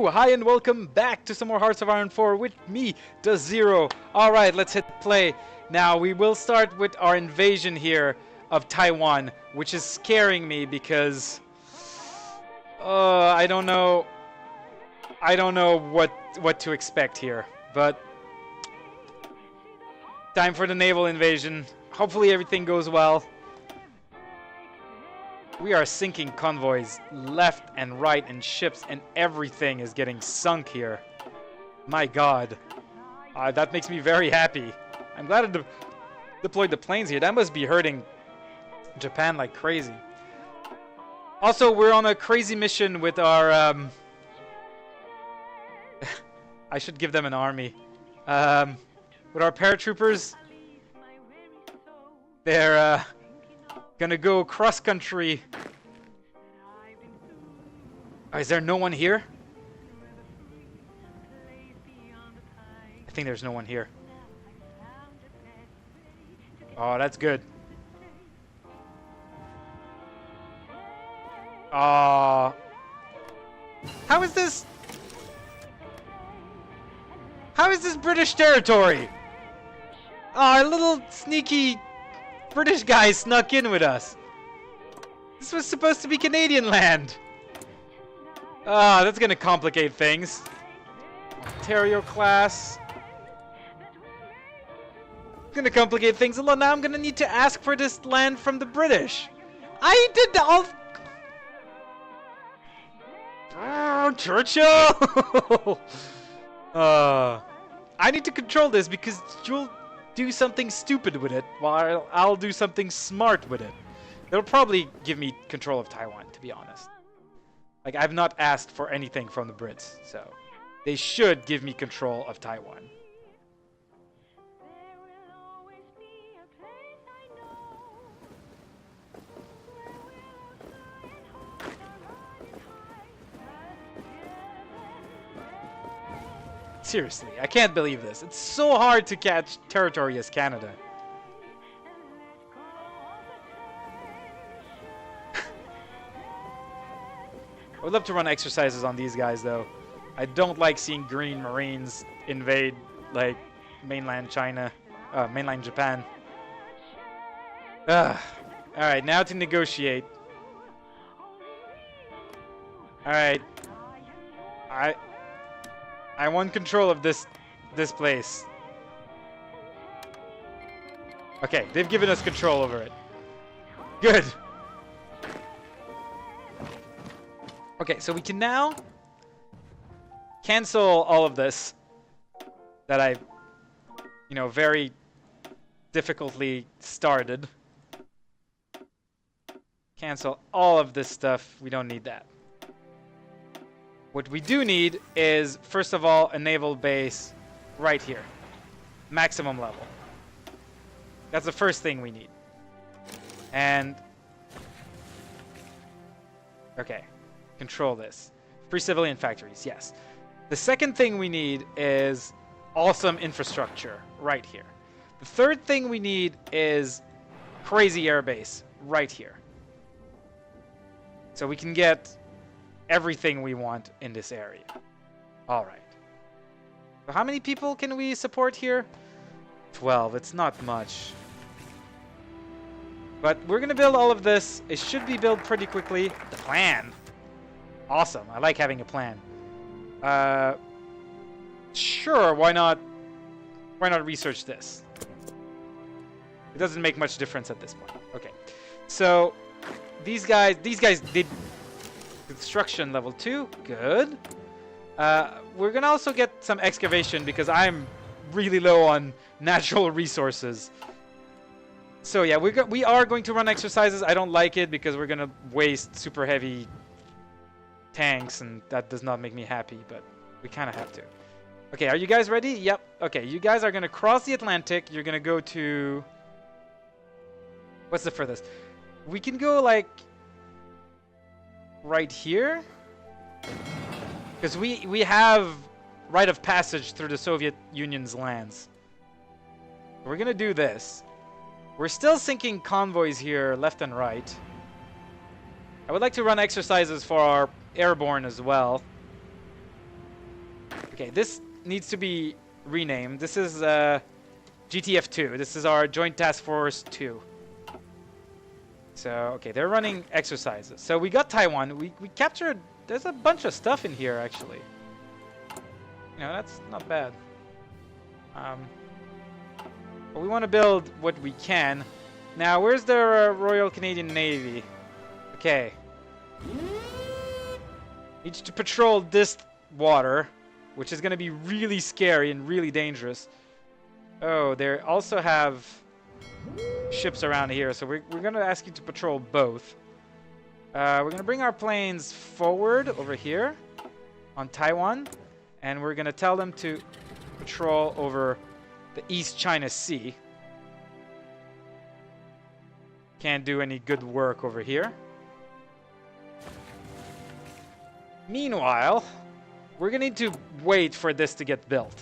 Hello, hi and welcome back to some more Hearts of Iron 4 with me, Dozero. Alright, let's hit play. Now, we will start with our invasion here of Taiwan, which is scaring me because... I don't know what to expect here, but... Time for the naval invasion. Hopefully everything goes well. We are sinking convoys left and right, and ships and everything is getting sunk here. My god. That makes me very happy. I'm glad I deployed the planes here. That must be hurting Japan like crazy. Also, we're on a crazy mission with our... I should give them an army. With our paratroopers. They're... gonna go cross-country. Oh, is there no one here? I think there's no one here. Oh, that's good. How is this? How is this British territory? Oh, a little sneaky British guy snuck in with us. This was supposed to be Canadian land. Ah, that's gonna complicate things. Ontario class. Gonna complicate things a lot. Now I'm gonna need to ask for this land from the British. I did all. Oh, Churchill. I need to control this because you'll do something stupid with it, while I'll do something smart with it. They'll probably give me control of Taiwan, to be honest. Like, I've not asked for anything from the Brits, so they should give me control of Taiwan. Seriously, I can't believe this. It's so hard to catch territory as Canada. I would love to run exercises on these guys, though. I don't like seeing green Marines invade, like, mainland China, mainland Japan. Alright, now to negotiate. Alright. I want control of this place. Okay, they've given us control over it. Good. Okay, so we can now cancel all of this that I, very difficultly started. Cancel all of this stuff. We don't need that. What we do need is, first of all, a naval base right here. Maximum level. That's the first thing we need. And... okay. Control this. Free civilian factories, yes. The second thing we need is awesome infrastructure right here. The third thing we need is crazy airbase right here. So we can get everything we want in this area. Alright. So how many people can we support here? 12. It's not much. But we're going to build all of this. It should be built pretty quickly. The plan. Awesome. I like having a plan. Sure, why not research this? It doesn't make much difference at this point. Okay. So, these guys did construction level 2. Good. We're going to also get some excavation because I'm really low on natural resources. So yeah, we are going to run exercises. I don't like it because we're going to waste super heavy tanks, and that does not make me happy, but we kind of have to. Okay, are you guys ready? Yep. Okay, you guys are going to cross the Atlantic. You're going to go to... what's the furthest? We can go, like, right here. Because we have right of passage through the Soviet Union's lands. We're going to do this. We're still sinking convoys here left and right. I would like to run exercises for our airborne as well. Okay, this needs to be renamed. This is GTF2. This is our Joint Task Force 2. So, okay, they're running exercises. So we got Taiwan. We captured... There's a bunch of stuff in here, actually. You know, that's not bad. But we want to build what we can. Now, where's the Royal Canadian Navy? Okay. Needs to patrol this water, which is going to be really scary and really dangerous. Oh, they also have ships around here, so we're going to ask you to patrol both. We're going to bring our planes forward over here on Taiwan, and we're going to tell them to patrol over the East China Sea. Can't do any good work over here. Meanwhile, we're going to need to wait for this to get built.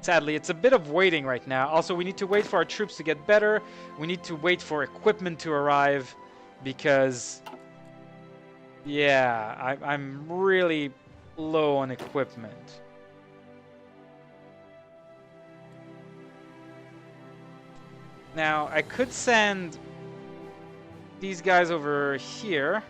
Sadly, it's a bit of waiting right now. Also, we need to wait for our troops to get better. We need to wait for equipment to arrive because, yeah, I'm really low on equipment. Now, I could send these guys over here.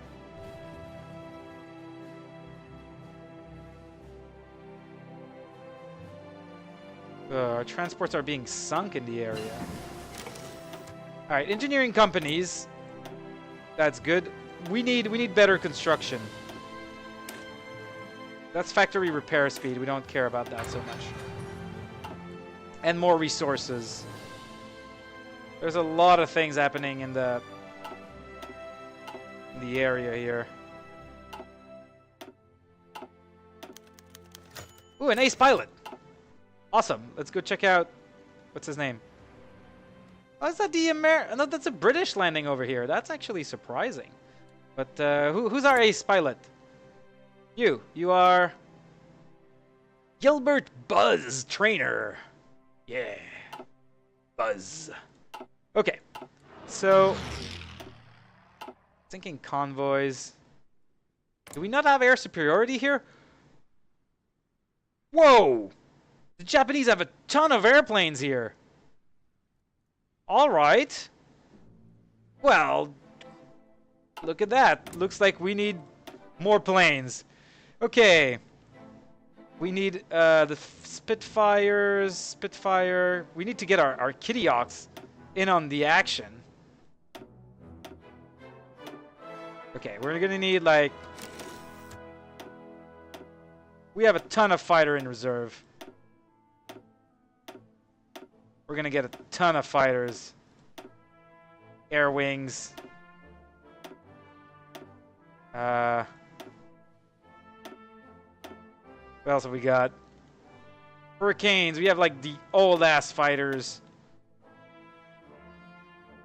Our transports are being sunk in the area. Alright, engineering companies. That's good. We need better construction. That's factory repair speed. We don't care about that so much. And more resources. There's a lot of things happening in the area here. Ooh, an ace pilot. Awesome. Let's go check out... What's his name? Oh, is that the No, that's a British landing over here. That's actually surprising. But who's our ace pilot? You are... Gilbert Buzz Trainer. Yeah. Buzz. Okay. So... Thinking convoys. Do we not have air superiority here? Whoa! The Japanese have a ton of airplanes here. Alright. Well, look at that. Looks like we need more planes. Okay. We need the Spitfires. Spitfire. We need to get our Kitty Hawks in on the action. Okay, we're gonna need like... We have a ton of fighter in reserve. We're gonna get a ton of fighters. Air wings. What else have we got? Hurricanes. We have like the old ass fighters.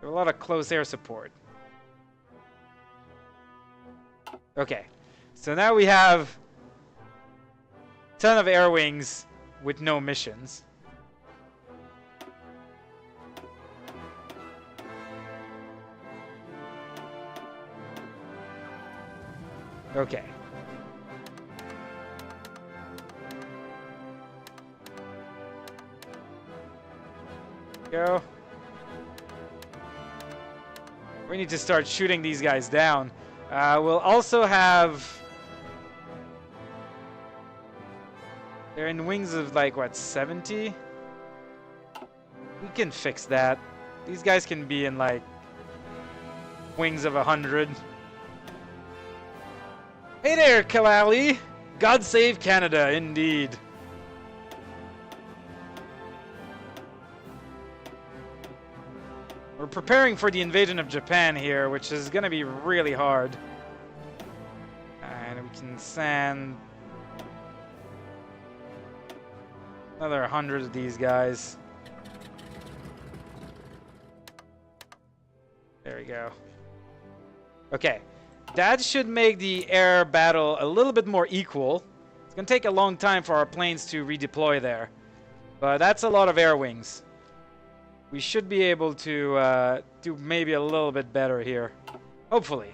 There are a lot of close air support. Okay. So now we have a ton of air wings with no missions. Okay. Go. We need to start shooting these guys down. We'll also have... They're in wings of like, what, 70? We can fix that. These guys can be in like wings of 100. Hey there, Kalali! God save Canada, indeed. We're preparing for the invasion of Japan here, which is going to be really hard. And we can send another 100 of these guys. There we go. Okay. That should make the air battle a little bit more equal. It's going to take a long time for our planes to redeploy there. But that's a lot of air wings. We should be able to do maybe a little bit better here. Hopefully.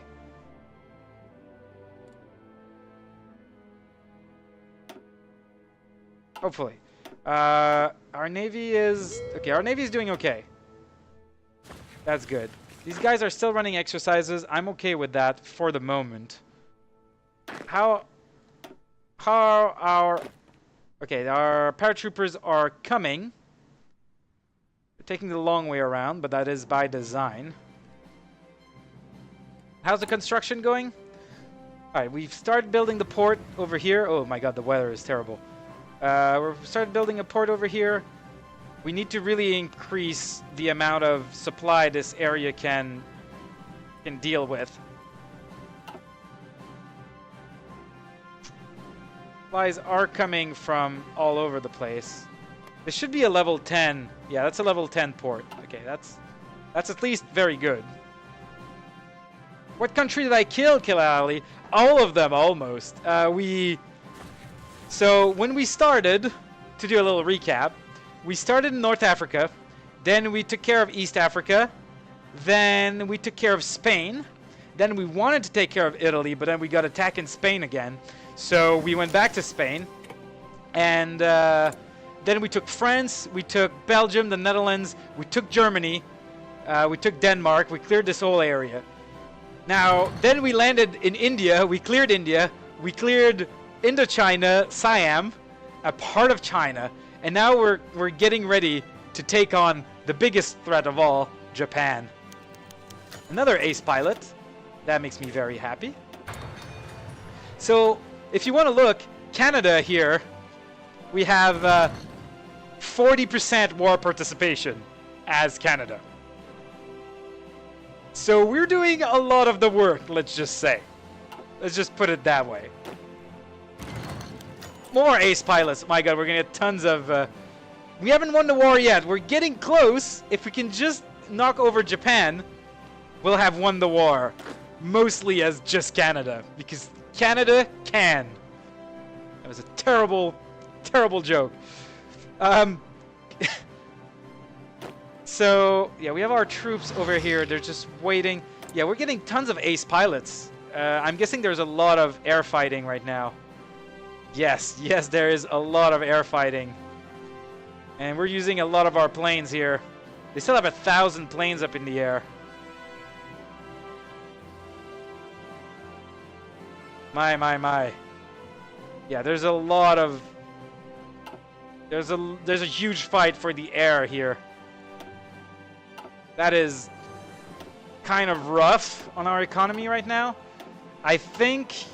Hopefully. Our Navy is... Okay, our Navy is doing okay. That's good. These guys are still running exercises. I'm okay with that for the moment. How our... Okay, our paratroopers are coming. They're taking the long way around, but that is by design. How's the construction going? Alright, we've started building the port over here. Oh my god, the weather is terrible. We've started building a port over here. We need to really increase the amount of supply this area can deal with. Supplies are coming from all over the place. This should be a level 10. Yeah, that's a level 10 port. Okay, that's at least very good. What country did I kill, Ali? All of them, almost. So when we started, to do a little recap, we started in North Africa, then we took care of East Africa, then we took care of Spain, then we wanted to take care of Italy, but then we got attacked in Spain again, so we went back to Spain, and then we took France, we took Belgium, the Netherlands, we took Germany, we took Denmark, we cleared this whole area. Now, then we landed in India, we cleared Indochina, Siam, a part of China, and now we're getting ready to take on the biggest threat of all, Japan. Another ace pilot. That makes me very happy. So, if you want to look, Canada here, we have 40% war participation as Canada. So we're doing a lot of the work, let's just say. Let's just put it that way. More ace pilots. My god, we're gonna get tons of... we haven't won the war yet. We're getting close. If we can just knock over Japan, we'll have won the war. Mostly as just Canada. Because Canada can. That was a terrible, terrible joke. So, yeah, we have our troops over here. They're just waiting. Yeah, we're getting tons of ace pilots. I'm guessing there's a lot of air fighting right now. Yes, there is a lot of air fighting. And we're using a lot of our planes here. They still have 1,000 planes up in the air. My. Yeah, there's a lot of... There's a huge fight for the air here. That is kind of rough on our economy right now. I think...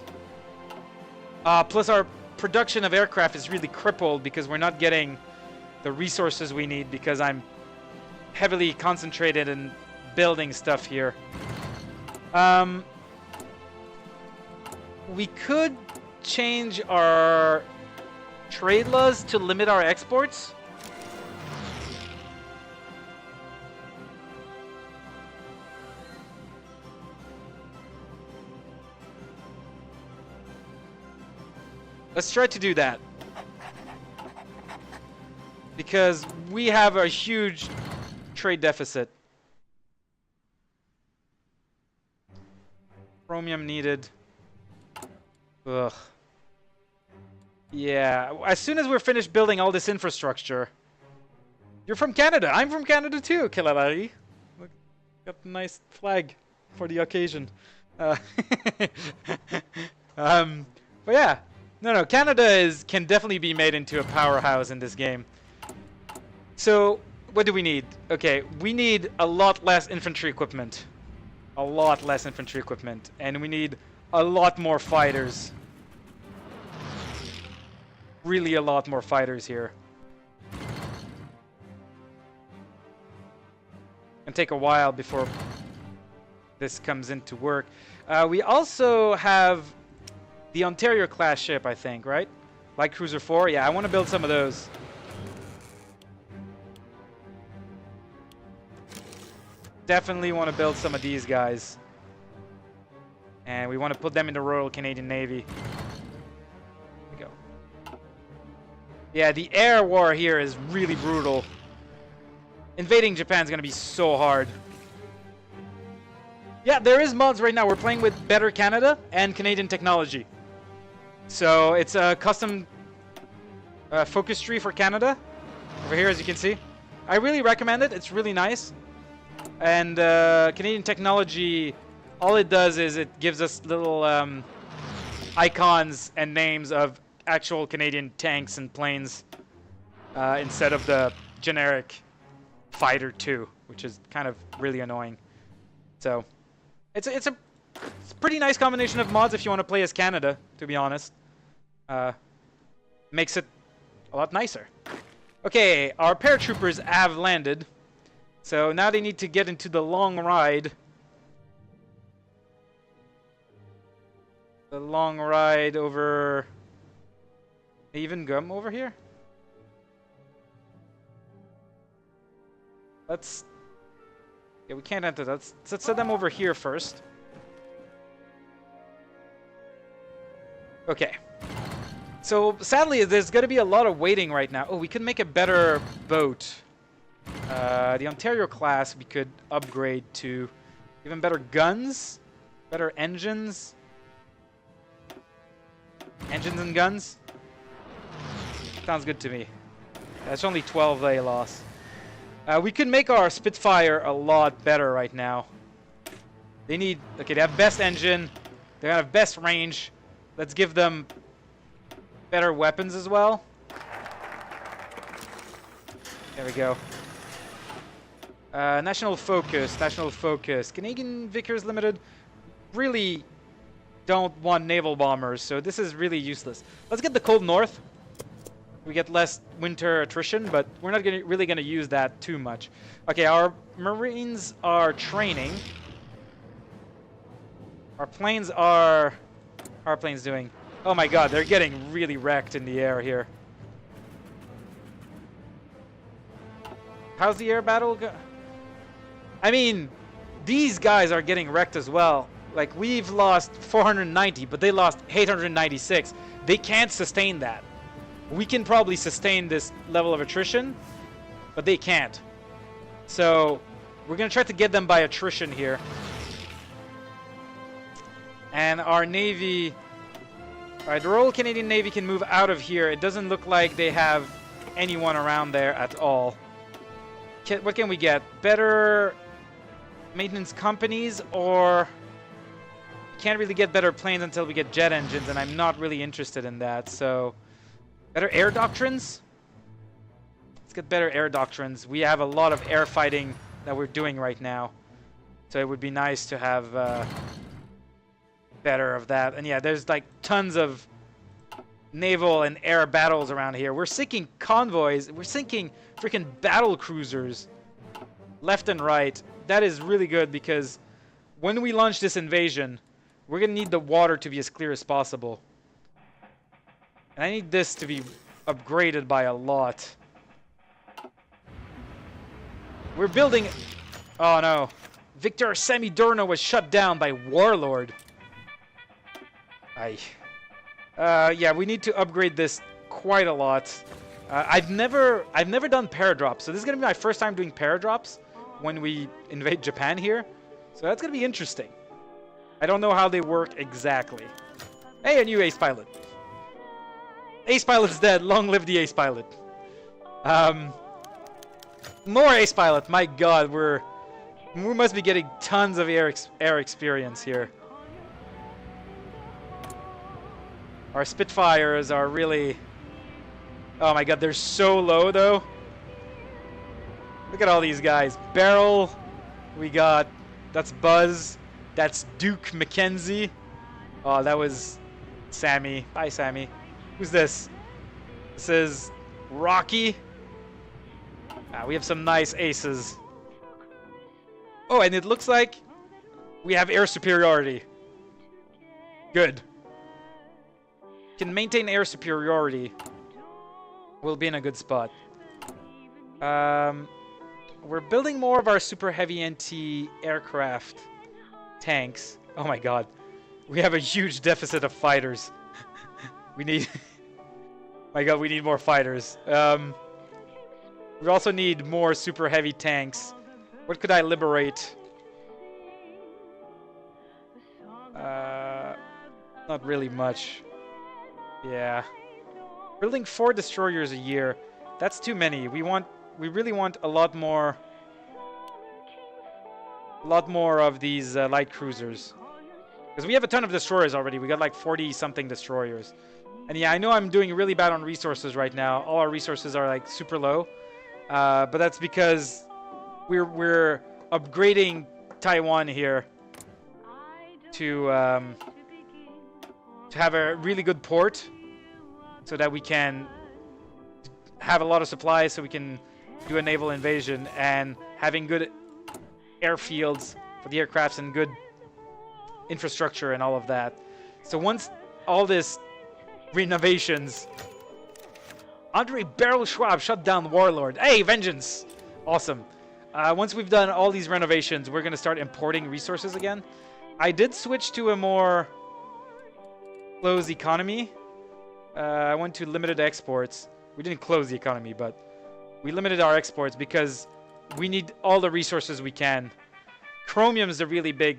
plus our production of aircraft is really crippled because we're not getting the resources we need because I'm heavily concentrated in building stuff here. We could change our trade laws to limit our exports. Let's try to do that. Because we have a huge trade deficit. Chromium needed. Ugh. Yeah, as soon as we're finished building all this infrastructure... You're from Canada. I'm from Canada too, Kilalari. Look, got a nice flag for the occasion. But yeah. No, Canada can definitely be made into a powerhouse in this game. So, what do we need? Okay, we need a lot less infantry equipment. A lot less infantry equipment. And we need a lot more fighters. Really a lot more fighters here. It'll take a while before this comes into work. We also have the Ontario class ship, I think, right? Light Cruiser 4? Yeah, I want to build some of those. Definitely want to build some of these guys. And we want to put them in the Royal Canadian Navy. There we go. Yeah, the air war here is really brutal. Invading Japan is going to be so hard. Yeah, there is mods right now. We're playing with Better Canada and Canadian technology. So it's a custom focus tree for Canada. Over here, as you can see. I really recommend it. It's really nice. And Canadian technology, all it does is it gives us little icons and names of actual Canadian tanks and planes instead of the generic Fighter 2, which is kind of really annoying. So it's a pretty nice combination of mods if you want to play as Canada, to be honest. Makes it a lot nicer. Okay, our paratroopers have landed. So now they need to get into the long ride. The long ride over... Even Gum over here? Let's... Yeah, we can't enter that. Let's set them over here first. Okay. So, sadly, there's going to be a lot of waiting right now. Oh, we could make a better boat. The Ontario class we could upgrade to even better guns, better engines. Engines and guns? Sounds good to me. That's only 12 they lost. We could make our Spitfire a lot better right now. They need... Okay, they have best engine. They have best range. Let's give them better weapons as well. There we go. National focus. National focus. Canadian Vickers Limited really don't want naval bombers, so this is really useless. Let's get the Cold North. We get less winter attrition, but we're not really going to use that too much. Okay, our Marines are training. Our planes are... How are planes doing? Oh my god, they're getting really wrecked in the air here. How's the air battle go? I mean, these guys are getting wrecked as well. Like, we've lost 490, but they lost 896. They can't sustain that. We can probably sustain this level of attrition, but they can't. So, we're going to try to get them by attrition here. And our Navy... Alright, the Royal Canadian Navy can move out of here. It doesn't look like they have anyone around there at all. What can we get? Better maintenance companies, or... Can't really get better planes until we get jet engines, and I'm not really interested in that, so... Better air doctrines? Let's get better air doctrines. We have a lot of air fighting that we're doing right now. So it would be nice to have better of that. And yeah, there's like tons of naval and air battles around here. We're sinking convoys. We're sinking freaking battle cruisers left and right. That is really good because when we launch this invasion, we're going to need the water to be as clear as possible. And I need this to be upgraded by a lot. We're building... Oh no. Victor Semidorno was shut down by Warlord. Yeah, we need to upgrade this quite a lot. I've never done paradrops, so this is going to be my first time doing paradrops when we invade Japan here. So that's going to be interesting. I don't know how they work exactly. Hey, a new ace pilot. Ace pilot's dead. Long live the ace pilot. More ace pilot. My god, we must be getting tons of air experience here. Our Spitfires are really... Oh my god, they're so low though. Look at all these guys. Beryl. We got... That's Buzz. That's Duke Mackenzie. Oh, that was Sammy. Bye, Sammy. Who's this? This is Rocky. We have some nice aces. Oh, and it looks like we have air superiority. Good. Can maintain air superiority. We'll be in a good spot. We're building more of our super heavy anti-aircraft tanks. Oh my god. We have a huge deficit of fighters. We need... My god, we need more fighters. We also need more super heavy tanks. What could I liberate? Not really much. Yeah. Building 4 destroyers a year. That's too many. We really want a lot more of these light cruisers. Because we have a ton of destroyers already. We got like 40-something destroyers. And yeah, I know I'm doing really bad on resources right now. All our resources are like super low. But that's because we're upgrading Taiwan here to have a really good port, so that we can have a lot of supplies, so we can do a naval invasion, and having good airfields for the aircrafts and good infrastructure and all of that. So once all this renovations, Andre Beryl Schwab shut down Warlord. Hey, vengeance! Awesome. Once we've done all these renovations, we're going to start importing resources again. I did switch to a more closed economy. I went to limited exports. We didn't close the economy, but we limited our exports because we need all the resources we can. Chromium is a really big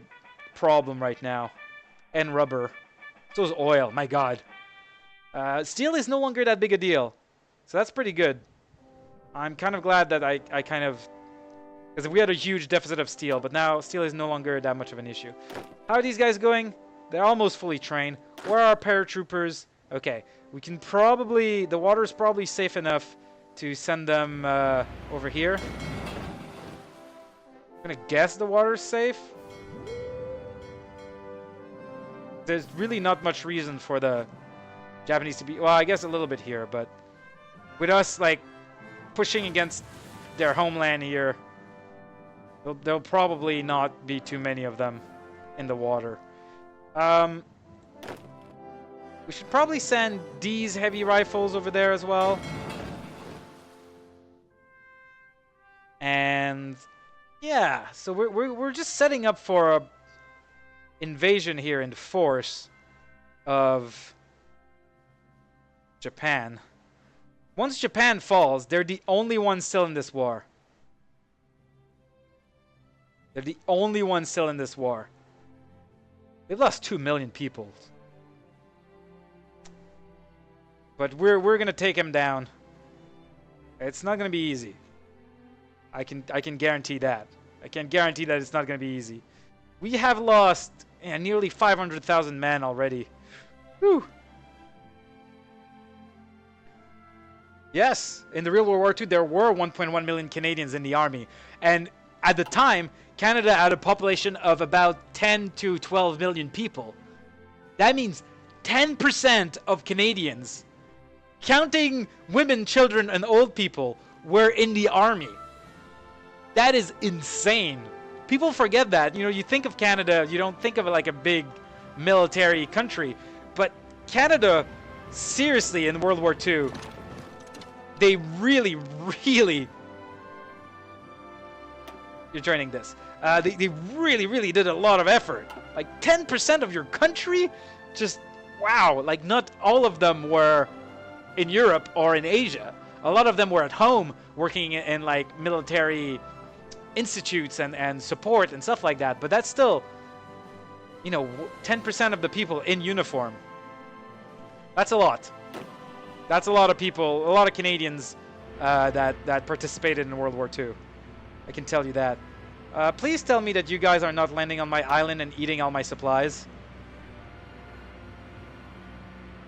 problem right now. And rubber. So is oil. My God. Steel is no longer that big a deal. So that's pretty good. I'm kind of glad that I kind of... Because we had a huge deficit of steel, but now steel is no longer that much of an issue. How are these guys going? They're almost fully trained. Where are our paratroopers? Okay, we can probably... The water is probably safe enough to send them over here. I'm gonna guess the water's safe. There's really not much reason for the Japanese to be... Well, I guess a little bit here, but... With us, like, pushing against their homeland here... There'll probably not be too many of them in the water. We should probably send these heavy rifles over there as well. And yeah, so we're just setting up for a invasion here in force of Japan. Once Japan falls, they're the only ones still in this war. They're the only ones still in this war. They've lost 2 million people. But we're gonna take him down. It's not gonna be easy. I can guarantee that. I can guarantee that it's not gonna be easy. We have lost nearly 500,000 men already. Whew. Yes, in the real World War II, there were 1.1 million Canadians in the army, and at the time, Canada had a population of about 10 to 12 million people. That means 10% of Canadians, counting women, children, and old people, were in the army. That is insane. People forget that. You know, you think of Canada, you don't think of it like a big military country. But Canada, seriously, in World War II, they really, really... You're joining this. They really, really did a lot of effort. Like 10% of your country? Just, wow. Like not all of them were in Europe or in Asia. A lot of them were at home working in like military institutes and support and stuff like that. But that's still, you know, 10% of the people in uniform. That's a lot. That's a lot of people, a lot of Canadians that participated in World War II. I can tell you that. Please tell me that you guys are not landing on my island and eating all my supplies.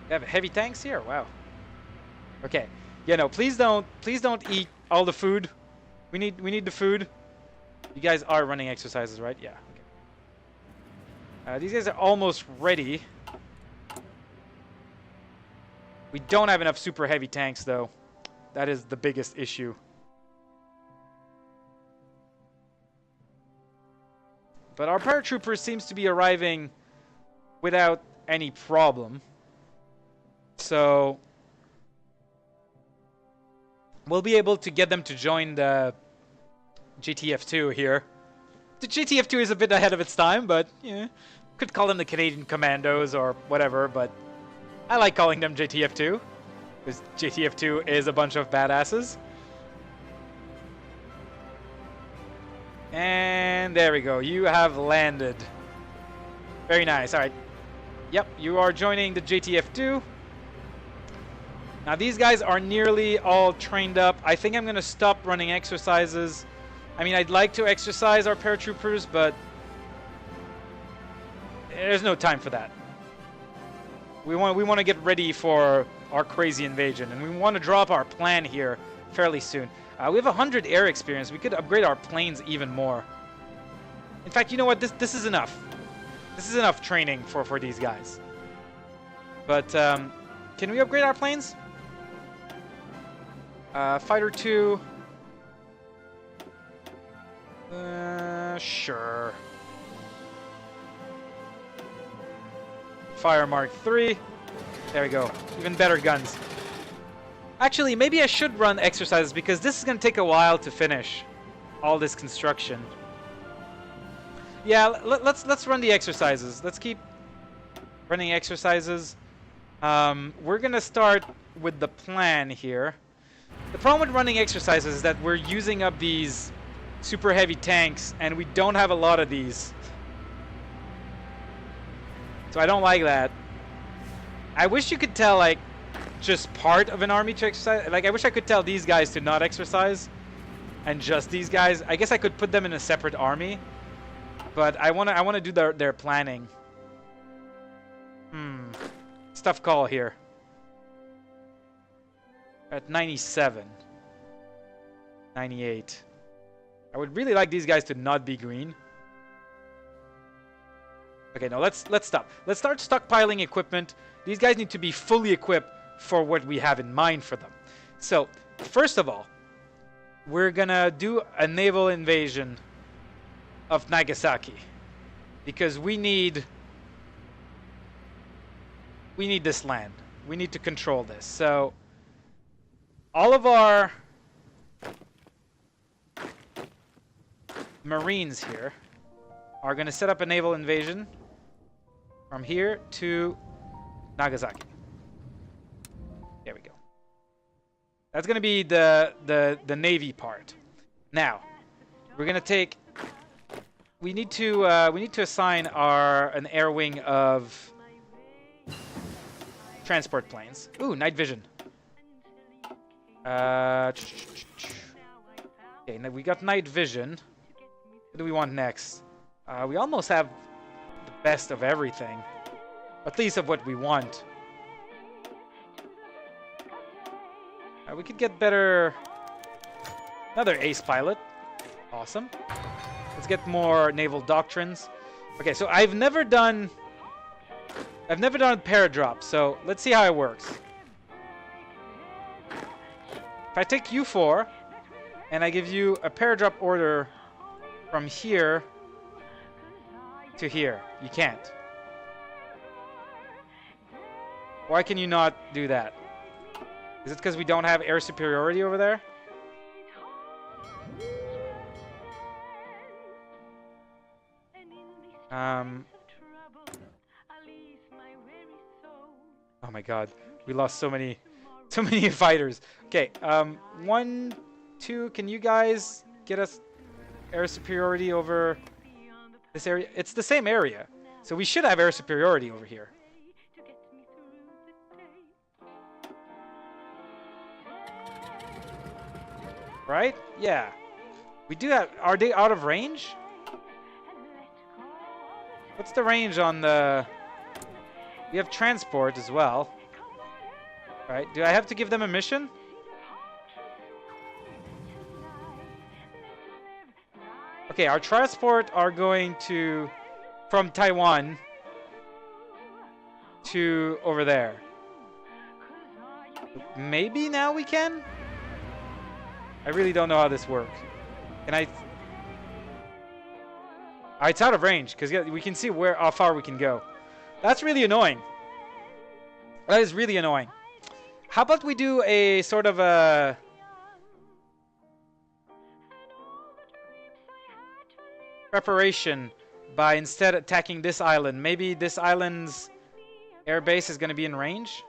They have heavy tanks here? Wow. Okay. Yeah, no, please don't eat all the food. We need the food. You guys are running exercises, right? Yeah. Okay. These guys are almost ready. We don't have enough super heavy tanks though. That is the biggest issue. But our paratroopers seems to be arriving without any problem. So we'll be able to get them to join the JTF2 here. The JTF2 is a bit ahead of its time, but yeah, could call them the Canadian Commandos or whatever, but I like calling them JTF2 because JTF2 is a bunch of badasses. And there we go. You have landed. Very nice. All right. Yep, you are joining the JTF2. Now these guys are nearly all trained up. I think I'm going to stop running exercises. I mean, I'd like to exercise our paratroopers, but there's no time for that. We want to get ready for our crazy invasion, and we want to drop our plan here fairly soon. We have 100 air experience. We could upgrade our planes even more. In fact, you know what? This is enough. This is enough training for these guys. But can we upgrade our planes? Fighter 2. Sure. Fire Mark 3. There we go. Even better guns. Actually, maybe I should run exercises because this is going to take a while to finish all this construction. Yeah, let's run the exercises. Let's keep running exercises. We're going to start with the plan here. The problem with running exercises is that we're using up these super heavy tanks, and we don't have a lot of these. So I don't like that. I wish you could tell, like, just part of an army to exercise. Like, I wish I could tell these guys to not exercise, and just these guys. I guess I could put them in a separate army, but I wanna do their planning. It's a tough call here. At 97, 98. I would really like these guys to not be green. Okay, no, let's stop. Let's start stockpiling equipment. These guys need to be fully equipped for what we have in mind for them. So, first of all, we're gonna do a naval invasion of Nagasaki because we need this land. We need to control this. So, all of our Marines here are going to set up a naval invasion from here to Nagasaki. There we go. That's going to be the Navy part. Now, we're going to take. We need to assign an air wing of transport planes. Ooh, night vision. Okay, now we got night vision. What do we want next? We almost have the best of everything. At least of what we want. We could get better... Another ace pilot. Awesome. Let's get more naval doctrines. Okay, so I've never done paradrop, so let's see how it works. If I take U4 and I give you a paradrop order from here to here, you can't. Why can you not do that? Is it because we don't have air superiority over there? Oh my god, we lost so many fighters. Okay, 1, 2, can you guys get us air superiority over this area? It's the same area, so we should have air superiority over here. Right? Yeah. We do have... Are they out of range? What's the range on the... We have transport as well. Right? Do I have to give them a mission? Okay, our transport are going to... From Taiwan to over there. Maybe now we can? I really don't know how this works. Can I... it's out of range, because yeah, we can see how far we can go. That's really annoying. That is really annoying. How about we do a sort of a... preparation by instead attacking this island. Maybe this island's airbase is going to be in range?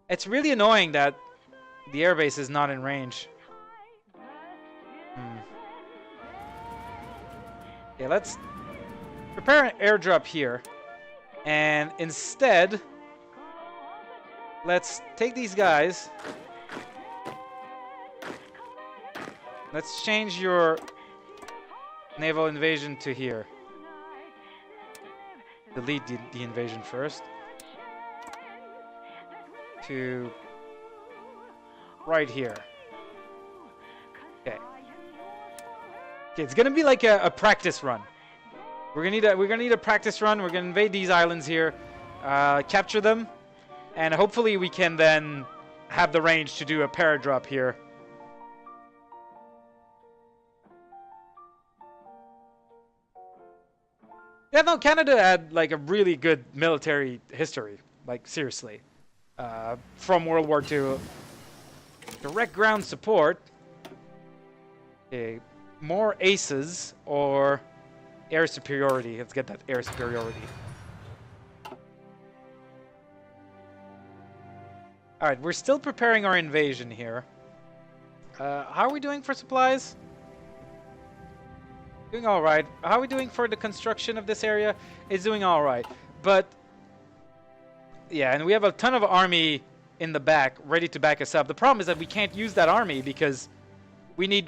It's really annoying that the airbase is not in range. Okay, let's prepare an airdrop here. And instead, let's take these guys. Let's change your naval invasion to here. Delete the invasion first. To right here. Okay. Okay, it's gonna be like a practice run. We're gonna need a practice run. We're gonna invade these islands here, capture them, and hopefully we can then have the range to do a paradrop here. Yeah, no, Canada had like a really good military history, like seriously, from World War II. Direct ground support. Okay, more aces or air superiority. Let's get that air superiority. All right, we're still preparing our invasion here. How are we doing for supplies? Doing all right. How are we doing for the construction of this area? It's doing all right. But yeah, and we have a ton of army in the back ready to back us up. The problem is that we can't use that army because we need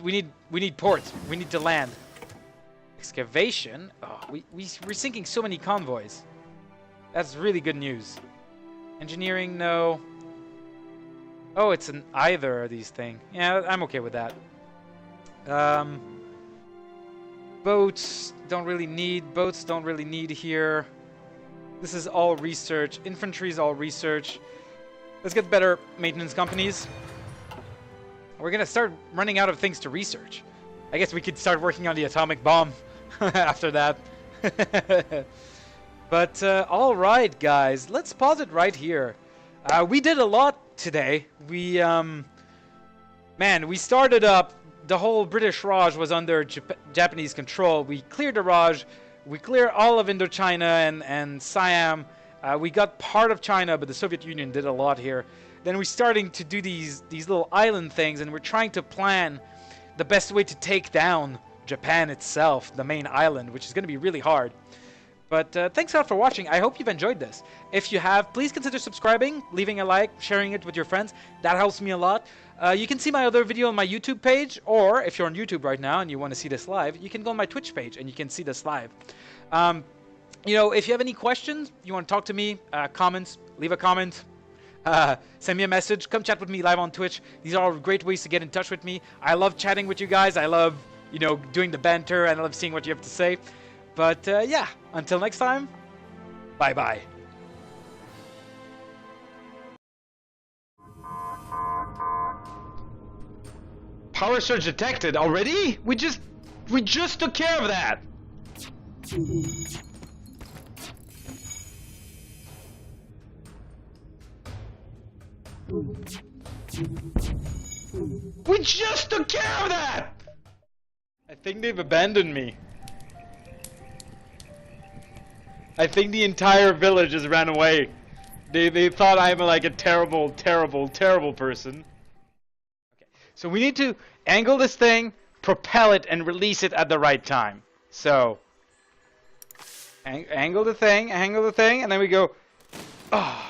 ports. We need to land. Excavation. Oh, we're sinking so many convoys. That's really good news. Engineering, no. Oh, it's an either of these things. Yeah, I'm okay with that. Boats don't really need. Boats don't really need here. This is all research. Infantry is all research. Let's get better maintenance companies. We're gonna start running out of things to research. I guess we could start working on the atomic bomb after that. But all right, guys, let's pause it right here. We did a lot today. We man, we started up. The whole British Raj was under Japanese control. We cleared the Raj. We cleared all of Indochina and Siam. We got part of China, but the Soviet Union did a lot here. Then we're starting to do these little island things, and we're trying to plan the best way to take down Japan itself, the main island, which is going to be really hard. But thanks a lot for watching. I hope you've enjoyed this. If you have, please consider subscribing, leaving a like, sharing it with your friends. That helps me a lot. You can see my other video on my YouTube page, or if you're on YouTube right now and you want to see this live, you can go on my Twitch page and you can see this live. You know, if you have any questions, you want to talk to me, comments, leave a comment, send me a message, come chat with me live on Twitch. These are all great ways to get in touch with me. I love chatting with you guys. I love, you know, doing the banter, and I love seeing what you have to say. But yeah, until next time, bye-bye. Power surge detected already? We just took care of that. We just took care of that. I think they've abandoned me. I think the entire village just ran away. They thought I'm like a terrible, terrible, terrible person. Okay, so we need to angle this thing, propel it, and release it at the right time. So, angle the thing, and then we go. Oh.